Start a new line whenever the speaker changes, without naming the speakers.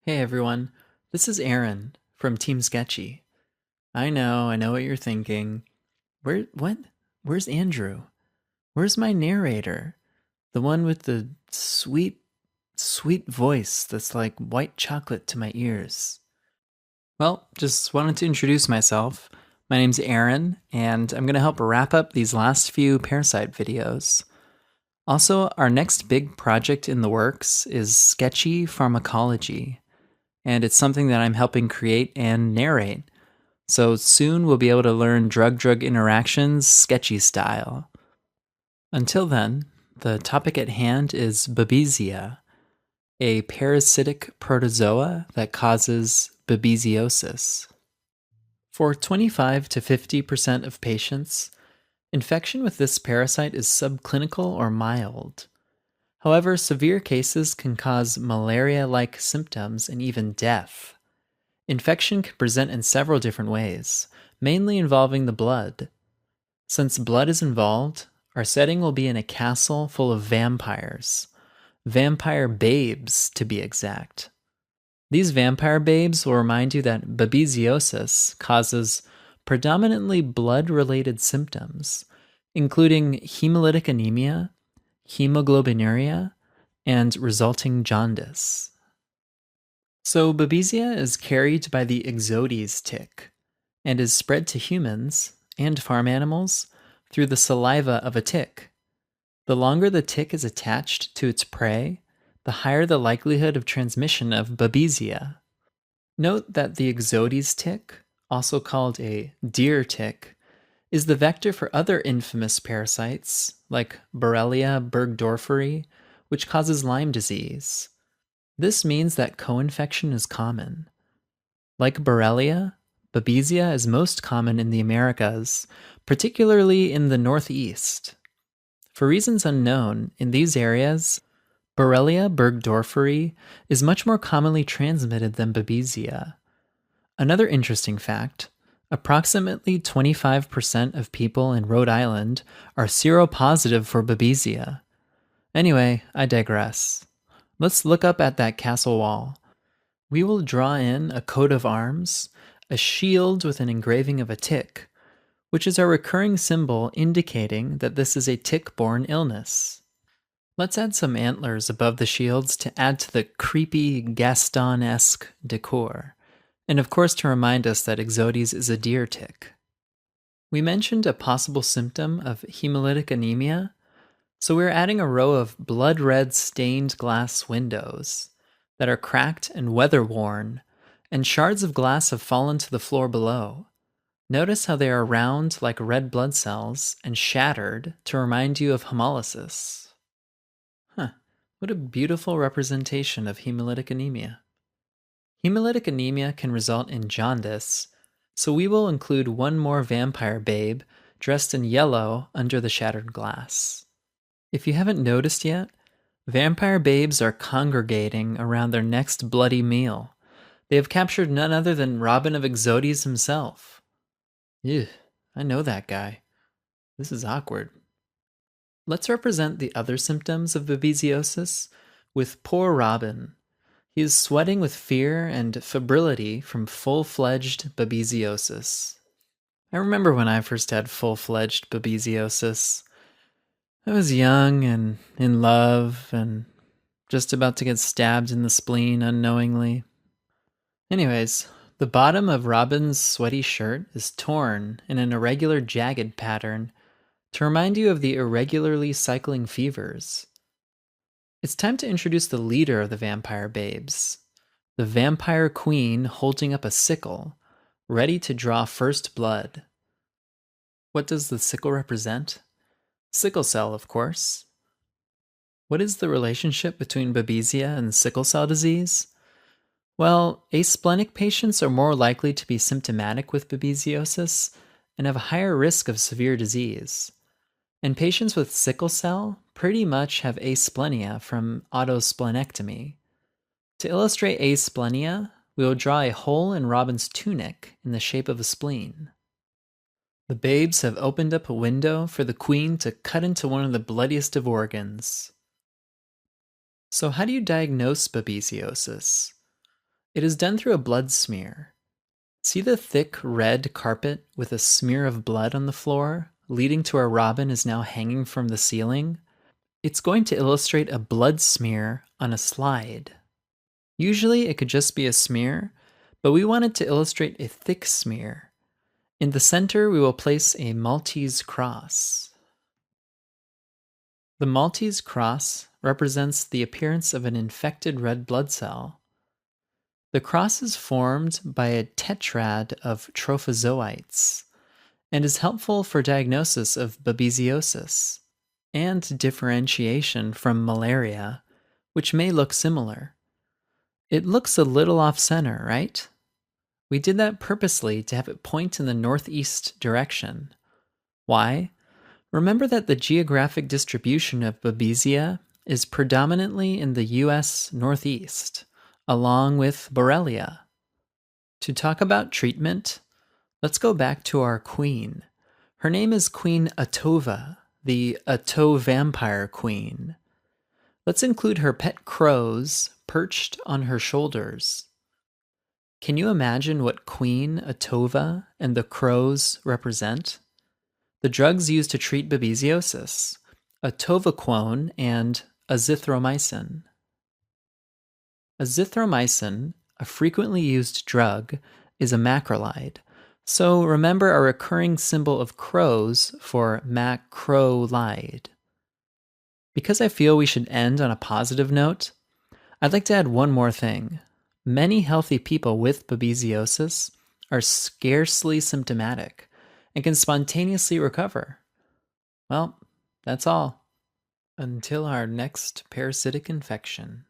Hey everyone, this is Aaron from Team Sketchy. I know what you're thinking. What? Where's Andrew? Where's my narrator? The one with the sweet, sweet voice that's like white chocolate to my ears. Well, just wanted to introduce myself. My name's Aaron, and I'm going to help wrap up these last few Parasite videos. Also, our next big project in the works is Sketchy Pharmacology, and it's something that I'm helping create and narrate. So soon we'll be able to learn drug-drug interactions sketchy style. Until then, the topic at hand is Babesia, a parasitic protozoa that causes babesiosis. For 25 to 50% of patients, infection with this parasite is subclinical or mild. However, severe cases can cause malaria-like symptoms and even death. Infection can present in several different ways, mainly involving the blood. Since blood is involved, our setting will be in a castle full of vampires. Vampire babes, to be exact. These vampire babes will remind you that babesiosis causes predominantly blood-related symptoms, including hemolytic anemia, hemoglobinuria, and resulting jaundice. So Babesia is carried by the Ixodes tick and is spread to humans and farm animals through the saliva of a tick. The longer the tick is attached to its prey, the higher the likelihood of transmission of Babesia. Note that the Ixodes tick, also called a deer tick, is the vector for other infamous parasites like Borrelia burgdorferi, which causes Lyme disease. This means that co-infection is common. Like Borrelia, Babesia is most common in the Americas, particularly in the Northeast. For reasons unknown, in these areas, Borrelia burgdorferi is much more commonly transmitted than Babesia. Another interesting fact, approximately 25% of people in Rhode Island are seropositive for Babesia. Anyway, I digress. Let's look up at that castle wall. We will draw in a coat of arms, a shield with an engraving of a tick, which is our recurring symbol indicating that this is a tick-borne illness. Let's add some antlers above the shields to add to the creepy Gaston-esque decor, and of course to remind us that Ixodes is a deer tick. We mentioned a possible symptom of hemolytic anemia, so we're adding a row of blood-red stained glass windows that are cracked and weather-worn, and shards of glass have fallen to the floor below. Notice how they are round like red blood cells and shattered to remind you of hemolysis. What a beautiful representation of hemolytic anemia. Hemolytic anemia can result in jaundice, so we will include one more vampire babe dressed in yellow under the shattered glass. If you haven't noticed yet, vampire babes are congregating around their next bloody meal. They have captured none other than Robin of Ixodes himself. Ew, I know that guy. This is awkward. Let's represent the other symptoms of babesiosis with poor Robin. He is sweating with fear and febrility from full-fledged babesiosis. I remember when I first had full-fledged babesiosis. I was young and in love and just about to get stabbed in the spleen unknowingly. Anyways, the bottom of Robin's sweaty shirt is torn in an irregular jagged pattern to remind you of the irregularly cycling fevers. It's time to introduce the leader of the vampire babes, the vampire queen holding up a sickle, ready to draw first blood. What does the sickle represent? Sickle cell, of course. What is the relationship between Babesia and sickle cell disease? Well, asplenic patients are more likely to be symptomatic with babesiosis and have a higher risk of severe disease. And patients with sickle cell pretty much have asplenia from autosplenectomy. To illustrate asplenia, we will draw a hole in Robin's tunic in the shape of a spleen. The babes have opened up a window for the queen to cut into one of the bloodiest of organs. So how do you diagnose babesiosis? It is done through a blood smear. See the thick red carpet with a smear of blood on the floor, leading to where Robin is now hanging from the ceiling? It's going to illustrate a blood smear on a slide. Usually it could just be a smear, but we wanted to illustrate a thick smear. In the center, we will place a Maltese cross. The Maltese cross represents the appearance of an infected red blood cell. The cross is formed by a tetrad of trophozoites and is helpful for diagnosis of babesiosis and differentiation from malaria, which may look similar. It looks a little off-center, right? We did that purposely to have it point in the northeast direction. Why? Remember that the geographic distribution of Babesia is predominantly in the US Northeast, along with Borrelia. To talk about treatment, let's go back to our queen. Her name is Queen Atova, the Ato vampire queen. Let's include her pet crows perched on her shoulders. Can you imagine what Queen Atova and the crows represent? The drugs used to treat babesiosis, atovaquone and azithromycin. Azithromycin, a frequently used drug, is a macrolide, so remember our recurring symbol of crows for macrolide. Because I feel we should end on a positive note, I'd like to add one more thing. Many healthy people with babesiosis are scarcely symptomatic and can spontaneously recover. Well, that's all. Until our next parasitic infection.